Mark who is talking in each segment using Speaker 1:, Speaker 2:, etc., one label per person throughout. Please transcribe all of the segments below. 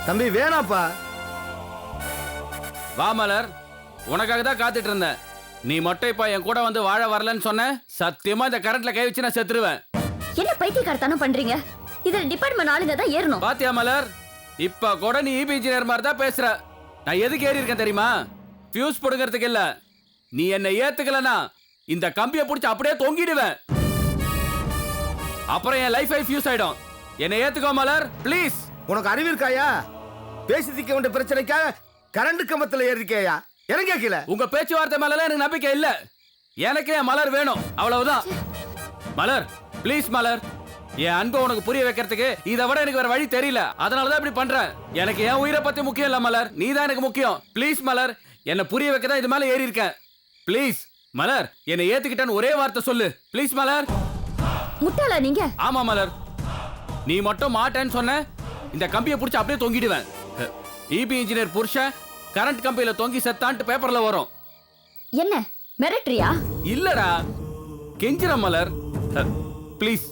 Speaker 1: தம்பி வேணாப்பா.
Speaker 2: வா மலர், உனக்காக தான் காத்துட்டு இருந்தேன். நீ மட்டும் இப்ப என் கூட வந்து வாழ வரலன்னு சொன்ன, சத்தியமா இந்த கரண்ட்ல கை வச்சு நான் செத்துருவேன்.
Speaker 3: என்ன பைத்தியக்காரத்தனம் பண்றீங்க? இதுல டிபார்ட்மெண்ட் ஆளுங்க தான் ஏறணும்.
Speaker 2: பாத்தியா மலர், இப்ப கூட நீ இபி இன்ஜினியர் மாதிரி தான் பேசுற. நான் எதுக்கு ஏறி இருக்கேன் தெரியுமா? ஃபியூஸ் போடுங்கிறதுக்கு இல்ல. நீ என்ன ஏத்துக்கலனா இந்த கம்பியை பிடிச்சி அப்படியே தொங்கிடுவேன். அப்புறம் என் லைஃப் ஃபியூஸ் ஆயிடும். என்னை ஏத்துக்கோ மலர், ப்ளீஸ்.
Speaker 1: உனக்கு அறிவு இருக்காயா? பேசி தீர்க்க வேண்டிய பிரச்சனைக்காக கரண்ட் கம்பத்துல ஏறிக்கையா? இறங்க கீழே.
Speaker 2: உங்க பேச்சுவார்த்தை மேல எனக்கு நம்பிக்கை இல்ல. எனக்கு என் மலர் வேணும், அவ்வளவுதான். மலர் ப்ளீஸ் மலர், என் அன்பை உனக்கு புரிய வைக்கிறதுக்கு இதை விட எனக்கு வேற வழி தெரியல. அதனாலதான் இப்படி பண்றேன். எனக்கு என் உயிரை பத்தி முக்கியம் இல்ல மலர், நீ தான் எனக்கு முக்கியம். ப்ளீஸ் மலர், என்ன புரிய வைக்க தான் இது மேல ஏறி இருக்கேன். ப்ளீஸ் மலர், என்னை ஏத்துக்கிட்டேன்னு ஒரே வார்த்தை சொல்லு. ப்ளீஸ் மலர்.
Speaker 3: முட்டாளா நீங்க?
Speaker 2: ஆமா மலர், நீ மட்டும் மாட்டேன்னு சொன்ன, இந்த கம்பியை பிடிச்சி அப்படியே தொங்கிடுவேன். இபி இன்ஜினியர் புருஷன் கரண்ட் கம்பியில தொங்கி செத்தான்ட்டு பேப்பர்ல வரும்.
Speaker 3: என்ன மிரட்டறியா?
Speaker 2: இல்லடா, கெஞ்சிர மலர், ப்ளீஸ்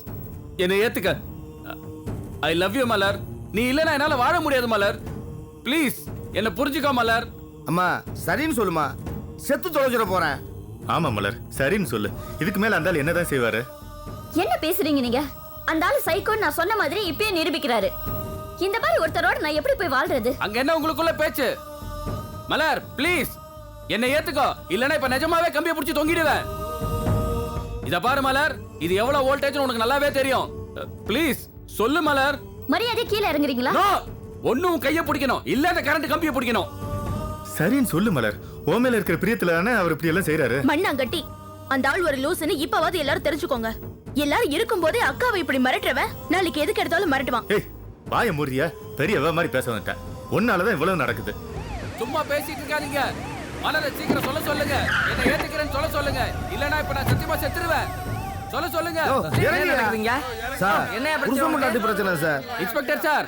Speaker 2: என்னை ஏத்துக்க. ஐ லவ் யூ மலர். நீ இல்லனா என்னால வாழ முடியாது மலர். ப்ளீஸ் என்ன புரிஞ்சுக்கோ மலர்.
Speaker 1: அம்மா சரின்னு சொல்லுமா, செத்து தொலைச்சிட போறேன்.
Speaker 4: ஆமா மலர், சரின்னு சொல்லு. இதுக்கு மேல அந்த ஆள் என்னதான் செய்வாரு?
Speaker 3: என்ன பேசுறீங்க நீங்க? அந்த ஆளு சைக்கோன்னு நான் சொன்ன மாதிரி இப்பயே நிரூபிக்கிறாரு. இந்த மாதிரி ஒருத்தரோட நான் எப்படி போய் வாழ்றது?
Speaker 2: அங்க என்ன உங்களுக்குள்ள பேச்சு? மலர் ப்ளீஸ் என்னை ஏத்துக்கோ, இல்லனா இப்ப நிஜமாவே கம்பியை பிடிச்சி தொங்கிடுவேன். இத பாரு மலர், இது எவ்வளவு வோல்டேஜ் உனக்கு நல்லாவே தெரியும். ப்ளீஸ் சொல்லு மலர்.
Speaker 3: மரியாதை கீழே இறங்குறீங்களா?
Speaker 2: நோ, ஒண்ணும் கைய பிடிக்கணும், இல்ல அந்த கரண்ட் கம்பியை பிடிக்கணும்.
Speaker 4: சரின்னு சொல்லு மலர். ஓ மேல இருக்கிற பிரியத்துல தானே அவர் இப்படி எல்லாம் செய்யறாரு.
Speaker 5: மண்ணாங்கட்டி, அந்த ஆள் ஒரு லூசுன்னு இப்பவாது எல்லாரும் தெரிஞ்சுக்கோங்க. எல்லாரும் இருக்கும்போதே அக்காவை இப்படி மிரட்டுறவன் நாளைக்கு எதுக்கு எடுத்தாலும் மிரட்டுவான்.
Speaker 4: ஏய் வாய மூடியா, பெரியவ மாதிரி பேச வந்துட்டேன். ஒன்னாலதான் இவ்வளவு நடக்குது.
Speaker 2: சும்மா பேசிட்டு இருக்காதீங்க. மலரை சீக்கிரம் சொல்ல சொல்லுங்க, என்ன ஏத்துக்கிறேன்னு சொல்ல சொல்லுங்க, இல்லனா இப்ப நான் சத்தியமா செத்துருவேன். சொல்ல சொல்லுங்க.
Speaker 1: சார் என்ன பிரச்சனை சார்?
Speaker 2: இன்ஸ்பெக்டர் சார்,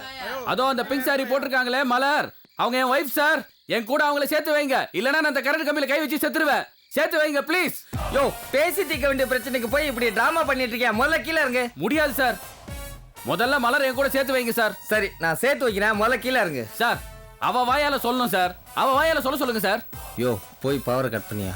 Speaker 2: அதோ அந்த பிங்க் சாரி போட்டிருக்காங்களே மலர், அவங்க என் வைஃப் சார். என் கூட அவங்கள சேர்த்து வைங்க, இல்லனா நான் அந்த கரண்ட் கம்பியில கை வச்சு செத்துருவேன். சேர்த்து வைங்க ப்ளீஸ்.
Speaker 6: யோ, பேசி தீர்க்க வேண்டிய பிரச்சனைக்கு போய் இப்படி டிராமா பண்ணிட்டு இருக்கியா? முதல்ல கீழே இருங்க.
Speaker 2: முடியாது சார், முதல்ல மலர் என் கூட சேர்த்து வைங்க சார்.
Speaker 6: சரி, நான் சேர்த்து வைக்கிறேன். முதல்ல கீழே இருங்க.
Speaker 2: சார் அவ வாயால சொல்லணும் சார், அவ வாயால சொல்ல சொல்லுங்க சார்.
Speaker 6: யோ, போய் பவரை கட் பண்ணியா?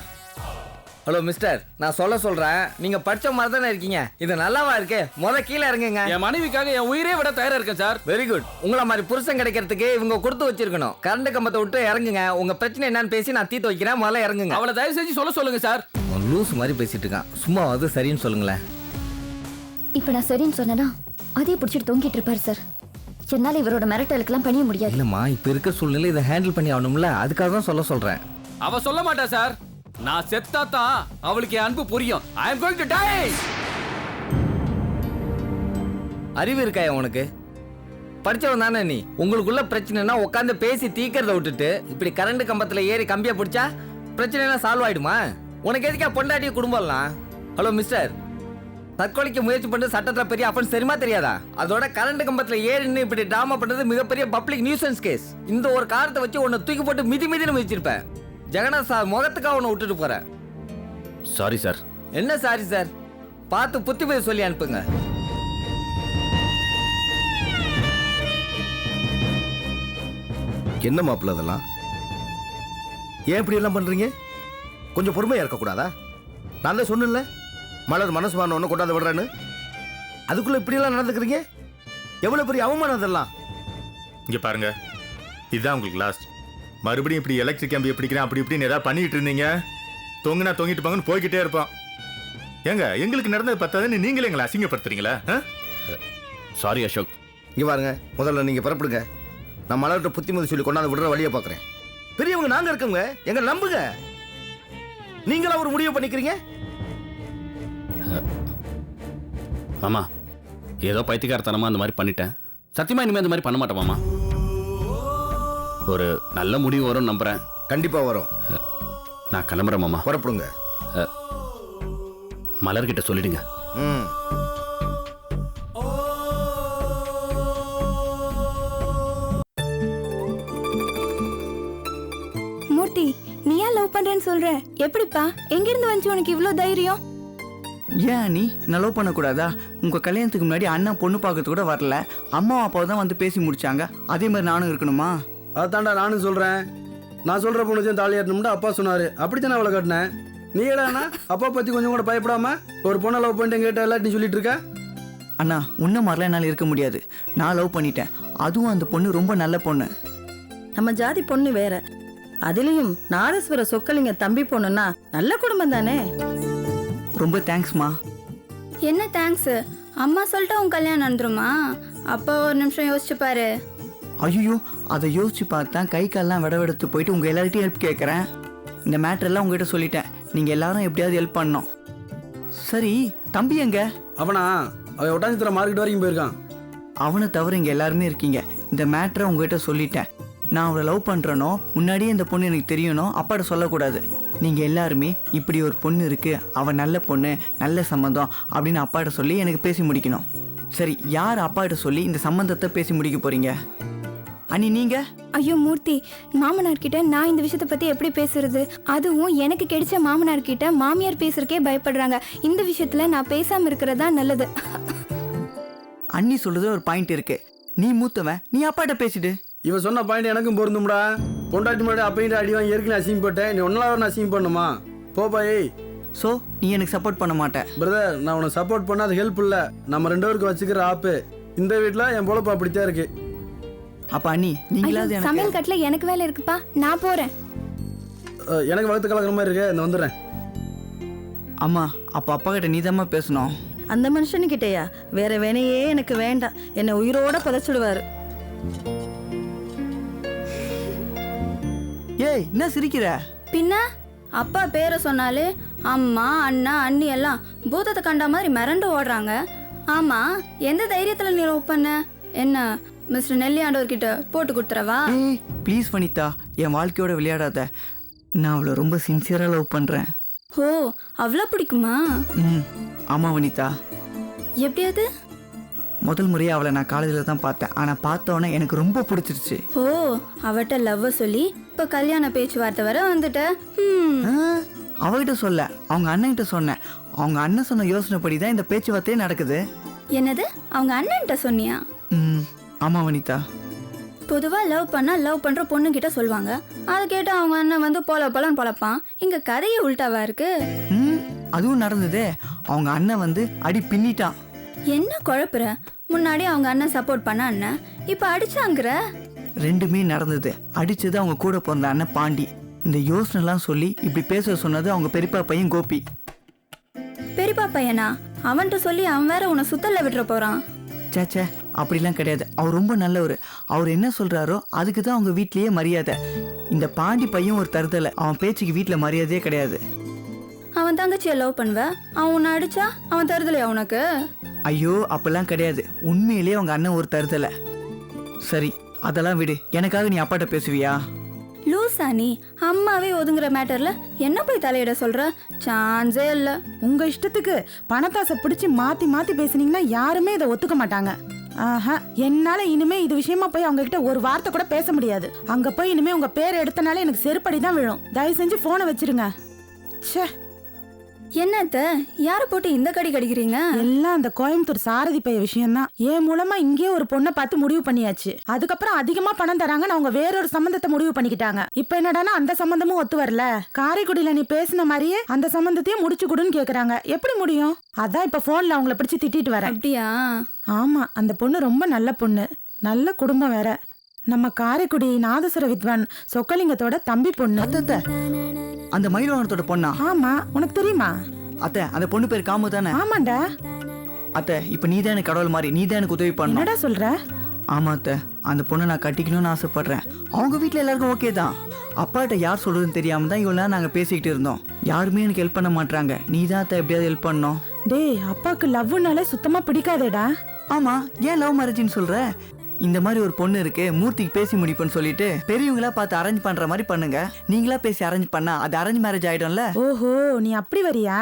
Speaker 6: ஹலோ மிஸ்டர், நான் சொல்றேன். நீங்க படிச்ச மாதிரி தானே இருக்கீங்க. இது நல்லாவா இருக்கு? முதல்ல கீழே இறங்குங்க.
Speaker 2: என் மனைவிக்காக என் உயிரே விட தயாரா இருக்கேன் சார்.
Speaker 6: Very good. உங்களை மாதிரி புருஷன் கிடைக்கிறதுக்கு இவங்க கொடுத்து வச்சிருக்கணும். கரண்ட் கம்பத்தை விட்டு இறங்குங்க. உங்க பிரச்சனை என்னன்னு பேசி நான் தீர்த்து வைக்கிறேன். முதல்ல இறங்குங்க.
Speaker 2: அவளை தயவு செஞ்சு சொல்ல சொல்லுங்க சார்.
Speaker 6: லூஸ் மாதிரி பேசிட்டு இருக்கான். சும்மா அது சரின்னு சொல்லுங்களேன்.
Speaker 3: இப்ப நான் சரின்னு சொன்னேனா அதே பிடிச்சிட்டு தொங்கிட்டு இருப்பாரு சார். என்னால இவரோட மிரட்டலுக்கெல்லாம் பண்ணிய முடியாது.
Speaker 6: இல்லம்மா, இப்ப இருக்க சூழ்நிலை இதை ஹேண்டில் பண்ணி ஆகணும்ல, அதுக்காக தான் சொல்றேன்.
Speaker 2: அவ சொல்ல மாட்டா சார். நான் செத்தா தான் அவளுக்கு என் அன்பு புரியும். I am going to die.
Speaker 6: அறிவு இருக்காயா உனக்கு? படிச்சவன் தானே நீ. உங்களுக்குள்ள பிரச்சனைனா உட்காந்து பேசி தீக்கிறத விட்டுட்டு இப்படி கரண்ட் கம்பத்துல ஏறி கம்பியை பிடிச்சா பிரச்சனை சால்வ் ஆயிடுமா? உனக்கு எதுக்கா பொண்டாட்டிய குடும்பம்லாம்? ஹலோ மிஸ்டர், தற்கொலைக்கு முயற்சி பண்ணது சட்டத்துல பெரிய அஃபென்ஸ் தெரியுமா தெரியாதா? அதோட கரண்ட் கம்பத்துல ஏறின்னு இப்படி டிராமா பண்றது மிகப்பெரிய பப்ளிக் நியூசன்ஸ் கேஸ். இந்த ஒரு காரணத்தை வச்சு உன்னை தூக்கி போட்டு மிதின்னு மிதிச்சிருப்பேன். ஜெகநாத் சார் முகத்துக்காக உன்னை விட்டுட்டு போறேன்.
Speaker 2: Sorry sir.
Speaker 6: என்ன சாரி சார்? பார்த்து புத்தி போய் சொல்லி அனுப்புங்க.
Speaker 1: என்ன மாப்பிள்ள அதெல்லாம்? ஏன் இப்படி எல்லாம் பண்றீங்க? கொஞ்சம் பொறுமையா இருக்கக்கூடாதா? நான் தான் சொன்னேன்ல, மலர் மனசு ஒன்று கொண்டாந்து விடுறேன்னு. அதுக்குள்ள இப்படி எல்லாம் நடந்துக்கிறீங்க? எவ்வளவு பெரிய அவமானம் அதெல்லாம்.
Speaker 4: இங்க பாருங்க, இதுதான் உங்களுக்கு லாஸ்ட். மறுபடியும் இப்படி எலக்ட்ரிக் கம்பி பிடிக்கிறேன் அப்படி இப்படின்னு ஏதாவது பண்ணிட்டு இருந்தீங்க, தொங்குனா தொங்கிட்டு போங்கன்னு போய்கிட்டே இருப்போம். ஏங்க, எங்களுக்கு நடந்தது பத்தாதுன்னு நீங்களே எங்களை அசிங்கப்படுத்துறீங்களா?
Speaker 2: சாரி அசோக்.
Speaker 1: இங்க பாருங்க, முதல்ல நீங்க புறப்படுங்க. நான் மலர்கிட்ட புத்திமதி சொல்லி கொண்டாந்து விடுற வழியை பார்க்குறேன். பெரியவங்க நாங்க இருக்கோங்க, எங்க நம்புங்க. நீங்களா ஒரு முடிவு பண்ணிக்கிறீங்க?
Speaker 2: மாமா, ஏதோ பைத்தியக்காரத்தனமா அந்த மாதிரி பண்ணிட்டேன். சத்தியமா இனிமே அந்த மாதிரி பண்ண மாட்டேன் மாமா. ஒரு நல்ல முடிவு வரும் நம்புறேன்.
Speaker 1: கண்டிப்பா வரும்.
Speaker 2: நான் கிளம்புறேன் மாமா.
Speaker 1: புறப்படுங்க.
Speaker 2: மலர்கிட்ட சொல்லிடுங்க.
Speaker 5: மூர்த்தி, நீ ஏன் லவ் பண்றேன்னு சொல்ற? எப்படிப்பா? எங்க இருந்து வந்து உனக்கு இவ்ளோ தைரியம்?
Speaker 7: ஏன் நீ நான் லவ் பண்ணக்கூடாதா? உங்கள் கல்யாணத்துக்கு முன்னாடி அண்ணன் பொண்ணு பார்க்கறது கூட வரல, அம்மா அப்பா தான் வந்து பேசி முடிச்சாங்க. அதே மாதிரி நானும் இருக்கணுமா?
Speaker 8: அதான்டா நானும் சொல்கிறேன். நான் சொல்கிற பொண்ணுச்சும் தாலி ஏற்றணும்னு அப்பா சொன்னார். அப்படித்தான் அவளை கட்டினேன். நீ ஏடாண்ணா அப்பா பற்றி கொஞ்சம் கூட பயப்படாம ஒரு பொண்ணை லவ் பண்ணிட்டு எங்கிட்ட எல்லாத்தையும் சொல்லிட்டு இருக்க?
Speaker 7: அண்ணா உன்ன மாதிரிலாம் என்னால் இருக்க முடியாது. நான் லவ் பண்ணிட்டேன், அதுவும் அந்த பொண்ணு ரொம்ப நல்ல பொண்ணு.
Speaker 9: நம்ம ஜாதி பொண்ணு வேற, அதுலயும் நாதஸ்வர சொக்கலிங்க தம்பி பொண்ணுன்னா நல்ல குடும்பம் தானே.
Speaker 7: ரொம்ப தேங்க்ஸ்மா.
Speaker 5: என்ன தேங்க்ஸ்? அம்மா சொல்லிட்டு உன் கல்யாணம் நடந்துருமா? அப்பா ஒரு நிமிஷம் யோசிச்சு பாரு.
Speaker 7: ஐயோ, அதை யோசிச்சு பார்த்தா கை கால்லாம் விடவெடுத்து போயிட்டு உங்கள் எல்லார்கிட்டையும் ஹெல்ப் கேட்குறேன். இந்த மேட்டரெல்லாம் உங்ககிட்ட சொல்லிட்டேன், நீங்கள் எல்லாரும் எப்படியாவது ஹெல்ப் பண்ணணும். சரி, தம்பி எங்க?
Speaker 8: அவனா அவன் ஒட்டாஞ்சித்திர மார்க்கெட் வரைக்கும் போயிருக்கான்.
Speaker 7: அவனை தவிர இங்கே எல்லாருமே இருக்கீங்க. இந்த மேட்டரை உங்ககிட்ட சொல்லிட்டேன். நான் அவளை லவ் பண்ணுறனோ முன்னாடியே இந்த பொண்ணு எனக்கு தெரியணும், அப்பாட்ட சொல்லக்கூடாது. நீங்கள் எல்லாருமே இப்படி ஒரு பொண்ணு இருக்குது, அவள் நல்ல பொண்ணு, நல்ல சம்மந்தம் அப்படின்னு அப்பாட்ட சொல்லி எனக்கு பேசி முடிக்கணும். சரி, யார் அப்பாட்ட சொல்லி இந்த சம்மந்தத்தை பேசி முடிக்க போகிறீங்க? அண்ணி நீங்கள்?
Speaker 5: ஐயோ மூர்த்தி, மாமனார் கிட்ட நான் இந்த விஷயத்தை பத்தி எப்படி பேசுறது? அதுவும் எனக்கு கிடைச்ச மாமனார் கிட்ட மாமியார் பேசுறதுக்கே பயப்படுறாங்க. இந்த விஷயத்துல நான் பேசாம இருக்கிறதா நல்லது.
Speaker 7: அண்ணி சொல்றது ஒரு பாயிண்ட் இருக்கு. நீ மூத்தவன், நீ அப்பாட்ட பேசிடு.
Speaker 8: இவன் சொன்ன பாயிண்ட் எனக்கும் பொருந்தும்டா. பொண்டாட்டி முன்னாடி அப்பையும் அடி வாங்கி ஏற்கனவே அசிங்கம் போட்டேன். நீ ஒன்னாவது அசிங்கம் பண்ணுமா? போப்பா. ஏய்
Speaker 7: ஸோ நீ எனக்கு சப்போர்ட் பண்ண மாட்டேன்?
Speaker 8: பிரதர், நான் உனக்கு சப்போர்ட் பண்ண அது ஹெல்ப் இல்லை. நம்ம 2 பேருக்கு வச்சுக்கிற ஆப்பு இந்த வீட்டில் என் பொழப்பு அப்படித்தான் இருக்கு.
Speaker 7: அப்ப அண்ணி நீங்களாவது எனக்கு
Speaker 5: சமையல் கட்டுல எனக்கு வேலை இருக்குப்பா, நான் போறேன்.
Speaker 8: எனக்கு வகுத்து கலக்கிற மாதிரி இருக்கு, இந்த வந்துடுறேன்.
Speaker 7: அம்மா, அப்ப அப்பா கிட்ட நீதாம்மா பேசணும்.
Speaker 9: அந்த மனுஷனுக்கிட்டயா? வேற வேணையே எனக்கு வேண்டாம், என்னை உயிரோட புதைச்சிடுவாரு.
Speaker 7: ஏய், என்ன சிரிக்கிற?
Speaker 5: பின்ன அப்பா பேரை சொன்னாலே அம்மா அண்ணா அண்ணி எல்லாம் பூதத்தை கண்ட மாதிரி மிரண்டு ஓடுறாங்க. ஆமா, எந்த தைரியத்துல நீ லவ் பண்ண? என்ன மிஸ்டர் நெல்லியாண்டவர் கிட்ட போட்டு கொடுத்துறவா?
Speaker 7: ஏய் ப்ளீஸ் வனிதா, என் வாழ்க்கையோட விளையாடாத. நான் அவளை ரொம்ப சின்சியரா லவ் பண்றேன்.
Speaker 5: ஓ, அவ்வளோ பிடிக்குமா?
Speaker 7: ஆமா வனிதா.
Speaker 5: எப்படியாது?
Speaker 7: முதல் முறையாக அவளை நான் காலேஜில் தான் பார்த்தேன். ஆனால் பார்த்தோன்னே எனக்கு ரொம்ப பிடிச்சிருச்சு.
Speaker 5: ஓ, அவட்ட லவ் சொல்லி இப்போ கல்யாண பேச்சுவார்த்தை வர வந்துட்ட.
Speaker 7: அவகிட்ட சொல்ல, அவங்க அண்ணன்கிட்ட சொன்னேன். அவங்க அண்ணன் சொன்ன யோசனைப்படி தான் இந்த பேச்சுவார்த்தையே நடக்குது.
Speaker 5: என்னது, அவங்க அண்ணன்ட்ட சொன்னியா?
Speaker 7: ஆமாம் வனிதா.
Speaker 5: பொதுவாக லவ் பண்ணா லவ் பண்ணுற பொண்ணுக்கிட்ட சொல்லுவாங்க. அதை கேட்டால் அவங்க அண்ணன் வந்து போலன்னு பொழப்பான். இங்கே கதையே உள்டாவா இருக்கு.
Speaker 7: அதுவும் நடந்ததே. அவங்க அண்ணன் வந்து அடி பின்னிட்டான்.
Speaker 5: என்ன குழப்புற? முன்னாடி அவங்க அண்ணன் சப்போர்ட் பண்ண அண்ணன், இப்போ அடிச்சாங்கிற.
Speaker 7: ரெண்டுமே நடந்தது. அடிச்சது அவங்க கூட பிறந்த அண்ணன் பாண்டி. இந்த யோசனைலாம் சொல்லி இப்படி பேச சொன்னது அவங்க பெரியப்பா பையன் கோபி.
Speaker 5: பெரியப்பா பையனா? அவன்கிட்ட சொல்லி அவன் வேற உன்னை சுத்தல்ல விட்டுற போறான்.
Speaker 7: சேச்சே, அப்படிலாம் கிடையாது. அவர் ரொம்ப நல்லவர். அவர் என்ன சொல்றாரோ அதுக்கு தான் அவங்க வீட்லயே மரியாதை. இந்த பாண்டி பையன் ஒரு தருதலை. அவன் பேச்சுக்கு வீட்டில் மரியாதையே கிடையாது.
Speaker 5: அவன் தங்கச்சியை லவ் பண்ணுவ, அவன் உன்னை அடிச்சா அவன் தருதலையா உனக்கு?
Speaker 7: ஐயோ, அப்பெல்லாம் கிடையாது. உண்மையிலேயே அவங்க அண்ணன் ஒரு தருதலை. சரி, அதெல்லாம் விடு. எனக்காக நீ அப்பாட்ட பேசுவியா?
Speaker 5: லூசா நீ? அம்மாவே ஒதுங்குற மேட்டர்ல என்ன போய் தலையிட சொல்ற? சான்ஸே இல்ல.
Speaker 10: உங்க இஷ்டத்துக்கு பணத்தாசை பிடிச்சி மாத்தி மாத்தி பேசுனீங்கன்னா யாருமே இதை ஒத்துக்க மாட்டாங்க. ஆஹா, என்னால இனிமே இது விஷயமா போய் அவங்க கிட்ட ஒரு வார்த்தை கூட பேச முடியாது. அங்க போய் இனிமே உங்க பேர் எடுத்தனால எனக்கு செருப்படி தான் விழும். தயவு செஞ்சு போனை வச்சிருங்க. ச்சே,
Speaker 5: என்னத்த யார போட்டு இந்த கடி கடிக்கிறீங்க?
Speaker 10: எல்லாம் அந்த கோயம்புத்தூர் சாரதி பைய விஷயம்தான். என் மூலமா இங்கேயே ஒரு பொண்ணை பார்த்து முடிவு பண்ணியாச்சு. அதுக்கப்புறம் அதிகமா பணம் தராங்கன்னு அவங்க வேறொரு சம்பந்தத்தை முடிவு பண்ணிக்கிட்டாங்க. இப்ப என்னடானா அந்த சம்பந்தமும் ஒத்து வரல. காரைக்குடியில நீ பேசின மாதிரியே அந்த சம்பந்தத்தையும் முடிச்சு கொடுன்னு கேக்குறாங்க. எப்படி முடியும்? அதான் இப்ப போன்ல அவங்கள பிடிச்சு திட்டிட்டு வரேன்.
Speaker 5: அப்படியா?
Speaker 10: ஆமா, அந்த பொண்ணு ரொம்ப நல்ல பொண்ணு, நல்ல குடும்பம் வேற. நம்ம காரைக்குடி நாதஸ்வர வித்வான் சொக்கலிங்கத்தோட தம்பி பொண்ணு.
Speaker 7: அந்த மயில்வாகனத்தோட பொண்ணா?
Speaker 10: ஆமா, உனக்கு தெரியுமா?
Speaker 7: அத்தை, அந்த பொண்ணு பேர் காமு தானே?
Speaker 10: ஆமாண்டா.
Speaker 7: அத்தை, இப்ப நீ தான் எனக்கு கடவுள் மாதிரி, நீ தான் எனக்கு உதவி பண்ணணும்.
Speaker 10: என்னடா சொல்ற?
Speaker 7: ஆமா அத்தை, அந்த பொண்ணை நான் கட்டிக்கணும்னு ஆசைப்படுறேன். அவங்க வீட்டுல எல்லாருக்கும் ஓகே தான். அப்பாட்ட யார் சொல்றதுன்னு தெரியாம தான் இவ்வளோ நாள் நாங்க பேசிக்கிட்டு இருந்தோம். யாருமே எனக்கு ஹெல்ப் பண்ண மாட்டாங்க. நீ தான் அத்தை எப்படியாவது ஹெல்ப் பண்ணணும்.
Speaker 10: டேய், அப்பாக்கு லவ்னாலே சுத்தமா பிடிக்காதேடா.
Speaker 7: ஆமா, ஏன் லவ் மேரேஜ்னு சொல்ற? இந்த மாதிரி ஒரு பொண்ணு இருக்கு, மூர்த்திக்கு பேசி முடிப்புன்னு சொல்லிட்டு பெரியவங்களா பார்த்து அரேஞ்ச் பண்ற மாதிரி பண்ணுங்க. நீங்களா பேசி அரேஞ்ச் பண்ணா அது அரேஞ்ச் மேரேஜ் ஆயிடும்ல.
Speaker 10: ஓஹோ, நீ அப்படி வரியா?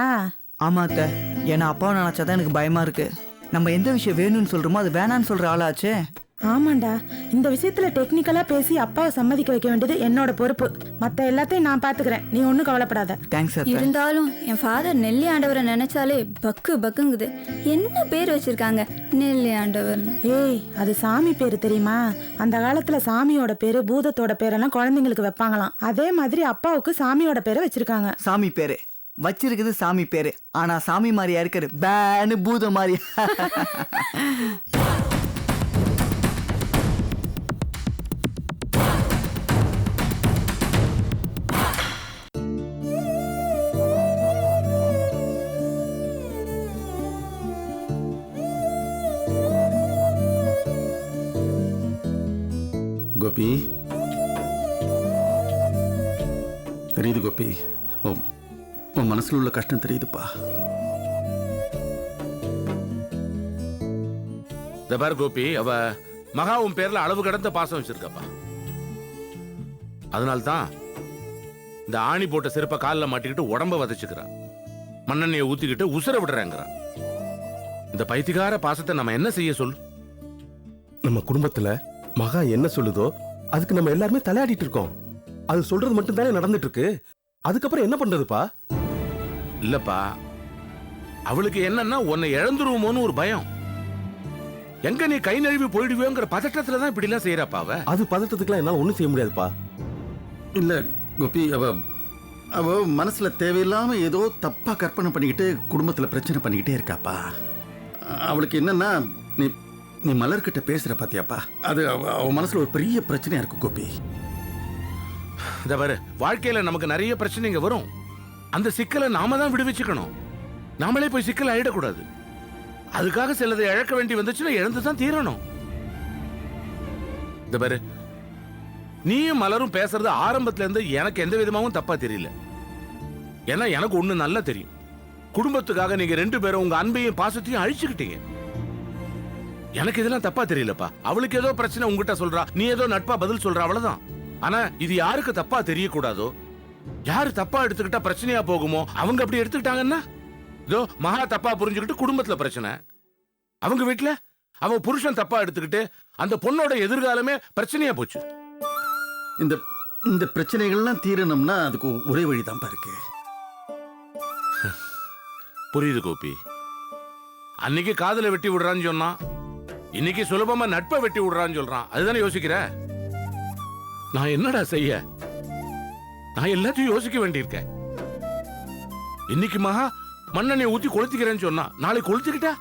Speaker 7: ஆமா அத்தை, ஏன்னா அப்பாவை நினைச்சாதான் எனக்கு பயமா இருக்கு. நம்ம எந்த விஷயம் வேணும்னு சொல்றோமோ அது வேணான்னு சொல்ற ஆளாச்சே.
Speaker 10: ஆமாண்டா, இந்த விஷயத்துல டெக்னிக்கலா பேசி அப்பாவை சம்மதிக்க வைக்க வேண்டியது என்னோட பொறுப்பு. மத்த எல்லாத்தையும் நான் பாத்துக்கிறேன், நீ ஒன்னும் கவலைப்படாத.
Speaker 7: தேங்க்ஸ் அத்தை.
Speaker 5: இருந்தாலும் என் ஃபாதர் நெல்லி ஆண்டவரை நினைச்சாலே பக்கு பக்குங்குது. என்ன பேர் வச்சிருக்காங்க நெல்லி ஆண்டவர்?
Speaker 10: ஏய், அது சாமி பேரு தெரியுமா? அந்த காலத்துல சாமியோட பேரு பூதத்தோட பேரெல்லாம் குழந்தைங்களுக்கு வைப்பாங்களாம். அதே மாதிரி அப்பாவுக்கு சாமியோட பேரை வச்சிருக்காங்க.
Speaker 7: சாமி பேரு வச்சிருக்குது சாமி பேரு, ஆனா சாமி மாதிரியா இருக்காரு, பேனு பூத மாதிரி.
Speaker 11: கோபி, தெரியுது கோபி, உன் மனசுல உள்ள கஷ்டம் தெரியுதுப்பா.
Speaker 12: இந்த பாரு கோபி, அவ மகா உன் பேர்ல அளவு கடந்த பாசம் வச்சிருக்கப்பா. அதனால்தான் இந்த ஆணி போட்ட செருப்ப காலில் மாட்டிக்கிட்டு உடம்ப வதச்சுக்கிறான், மண்ணெண்ணையை ஊத்திக்கிட்டு உசுர விடுறேங்கிறான். இந்த பைத்தியக்கார பாசத்தை நம்ம என்ன செய்ய சொல்லு?
Speaker 13: நம்ம குடும்பத்துல மகா என்ன சொல்லுதோ அதுக்கு நம்ம எல்லாருமே தலையாடிட்டு இருக்கோம். அது சொல்றது மட்டும் தானே நடந்துட்டு இருக்கு. அதுக்கப்புறம் என்ன பண்றதுப்பா?
Speaker 12: இல்லப்பா, அவளுக்கு என்னன்னா உன்னை இழந்துருவோமோன்னு ஒரு பயம். எங்க நீ கை நழுவி போயிடுவேங்கிற பதட்டத்துல தான் இப்படி எல்லாம் செய்யறாப்பா அவ.
Speaker 13: அது பதட்டத்துக்குலாம் என்னால ஒண்ணும் செய்ய முடியாதுப்பா.
Speaker 11: இல்ல கோபி, அவ மனசுல தேவையில்லாம ஏதோ தப்பா கற்பனை பண்ணிக்கிட்டு குடும்பத்துல பிரச்சனை பண்ணிக்கிட்டே இருக்காப்பா. அவளுக்கு என்னன்னா நீ மலர்கிட்ட பேசுற பாத்தியாப்பா, அது அவ மனசுல ஒரு பெரிய பிரச்சனையா இருக்கு கோபி.
Speaker 12: இந்த பாரு, வாழ்க்கையில நமக்கு நிறைய பிரச்சனைங்க வரும். அந்த சிக்கலை நாம தான் விடுவிச்சுக்கணும். நாமளே போய் சிக்கல் ஆயிடக்கூடாது. அதுக்காக சிலதை இழக்க வேண்டி வந்துச்சுன்னா இழந்துதான் தீரணும். இந்த பாரு, நீயும் மலரும் பேசுறது ஆரம்பத்துல இருந்து எனக்கு எந்த விதமாவும் தப்பா தெரியல. ஏன்னா எனக்கு ஒண்ணு நல்லா தெரியும். குடும்பத்துக்காக நீங்க 2 பேரும் உங்க அன்பையும் பாசத்தையும் அழிச்சுக்கிட்டீங்க. எனக்கு இதெல்லாம் தப்பா தெரியலப்பா. அவளுக்கு ஏதோ பிரச்சனை உங்ககிட்ட சொல்றா, நீ ஏதோ நட்பா பதில் சொல்ற, அவ்வளவுதான். ஆனா இது யாருக்கு தப்பா தெரியக்கூடாதோ, யாரு தப்பா எடுத்துக்கிட்டா பிரச்சனையா போகுமோ அவங்க அப்படி எடுத்துக்கிட்டாங்கன்னா, இதோ மகா தப்பா புரிஞ்சுக்கிட்டு குடும்பத்துல பிரச்சனை, அவங்க வீட்டுல அவன் புருஷன் தப்பா எடுத்துக்கிட்டு அந்த பொண்ணோட எதிர்காலமே பிரச்சனையா போச்சு.
Speaker 11: இந்த பிரச்சனைகள்லாம் தீரணும்னா அதுக்கு ஒரே வழிதான் இருக்கு.
Speaker 12: புரியுது கோபி. அன்னைக்கு காதல வெட்டி விடுறான்னு சொன்னா, இன்னைக்கு சுலபமா நட்பை வெட்டி விடுறான்னு சொல்றான். அதுதானே யோசிக்கிற? நான் என்னடா செய்ய? நான் எல்லாத்தையும் யோசிக்க வேண்டியிருக்கேன். இன்னைக்கு மகா மண்ணெண்ணெய் ஊத்தி கொளுத்திக்கிறேன்னு சொன்னா, நாளைக்கு கொளுத்திக்கிட்டா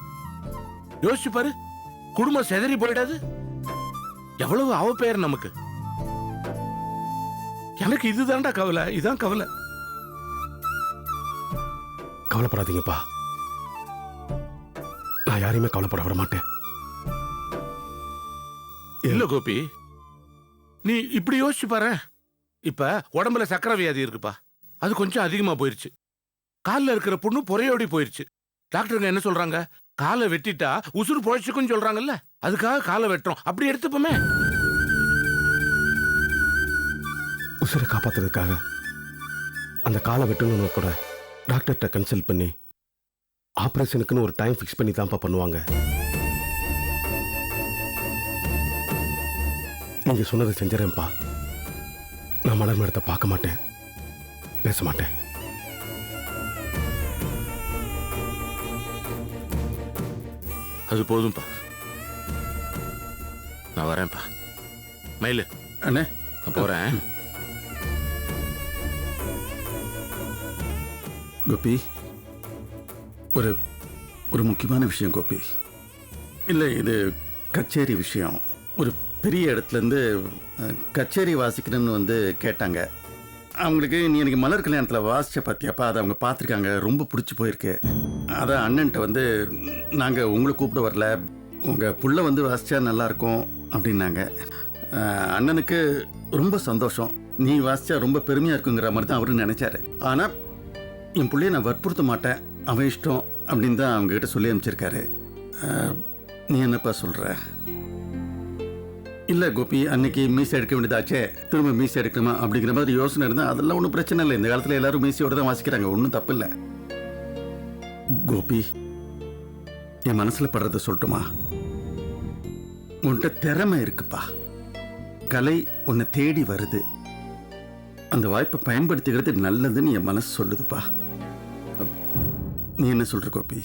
Speaker 12: யோசிச்சு பாரு, குடும்பம் செதறி போயிடாது? எவ்வளவு அவ பெயர் நமக்கு. எனக்கு இதுதான்டா கவலை, இதான் கவலை.
Speaker 13: கவலைப்படாதீங்கப்பா, நான் யாரையுமே கவலைப்பட விட மாட்டேன்.
Speaker 12: இல்ல கோபி, நீ இப்படி யோசிச்சு பாரு. இப்ப உடம்புல சக்கரை வியாதி இருக்குப்பா, அது கொஞ்சம் அதிகமா போயிருச்சு. காலில் இருக்கிற புண்ணு புறையோடி போயிருச்சு. டாக்டருங்க என்ன சொல்றாங்க? காலை வெட்டிட்டா உசுறு பொழைச்சுக்குன்னு சொல்றாங்கல்ல, அதுக்காக காலை வெட்டுறோம். அப்படி எடுத்துப்போமே.
Speaker 13: உசுரை காப்பாத்துறதுக்காக அந்த காலை வெட்டணும்னு கூட டாக்டர்கிட்ட கன்சல்ட் பண்ணி ஆபரேஷனுக்குன்னு ஒரு டைம் ஃபிக்ஸ் பண்ணி தான்ப்பா பண்ணுவாங்க. நீங்க சொன்னதை செஞ்சிடறேன்ப்பா. நான் மலர் மேடத்தை பார்க்க மாட்டேன், பேச மாட்டேன்.
Speaker 12: அது போதும்பா, நான் வரேன்ப்பா. மயிலு
Speaker 11: அண்ணே,
Speaker 12: நான் போறேன்.
Speaker 11: கோபி, ஒரு முக்கியமான விஷயம் கோபி. இல்லை, இது கச்சேரி விஷயம். ஒரு பெரிய இடத்துலேருந்து கச்சேரி வாசிக்கணும்னு வந்து கேட்டாங்க. அவங்களுக்கு நீ எனக்கு மலர் கல்யாணத்தில் வாசித்த பார்த்தியாப்பா, அதை அவங்க பார்த்துருக்காங்க, ரொம்ப பிடிச்சி போயிருக்கு. அதான் அண்ணன்ட்ட வந்து நாங்கள் உங்களை கூப்பிட வரல, உங்கள் புள்ள வந்து வாசித்தா நல்லாயிருக்கும் அப்படின்னாங்க. அண்ணனுக்கு ரொம்ப சந்தோஷம், நீ வாசித்தா ரொம்ப பெருமையாக இருக்குங்கிற மாதிரி தான் அவரு நினச்சாரு. ஆனால் என் பிள்ளைய நான் வற்புறுத்த மாட்டேன், அவன் இஷ்டம் அப்படின்னு தான் அவங்ககிட்ட சொல்லி அனுப்பிச்சிருக்காரு. நீ என்னப்பா சொல்கிற? இல்லை கோபி, அன்னைக்கு மீசை எடுக்க வேண்டியதாச்சே, திரும்ப மீசை எடுக்கணுமா அப்படிங்கிற மாதிரி யோசனை இருந்தால் அதெல்லாம் ஒன்றும் பிரச்சனை இல்லை. இந்த காலத்தில் எல்லாரும் மீசையோடு தான் வாசிக்கிறாங்க, ஒன்றும் தப்பு இல்லை. கோபி, என் மனசில் படுறத சொல்லட்டுமா? உன்கிட்ட திறமை இருக்குப்பா. கலை உன்னை தேடி வருது. அந்த வாய்ப்பை பயன்படுத்திக்கிறது நல்லதுன்னு என் மனசு சொல்லுதுப்பா. நீ என்ன சொல்ற கோபி?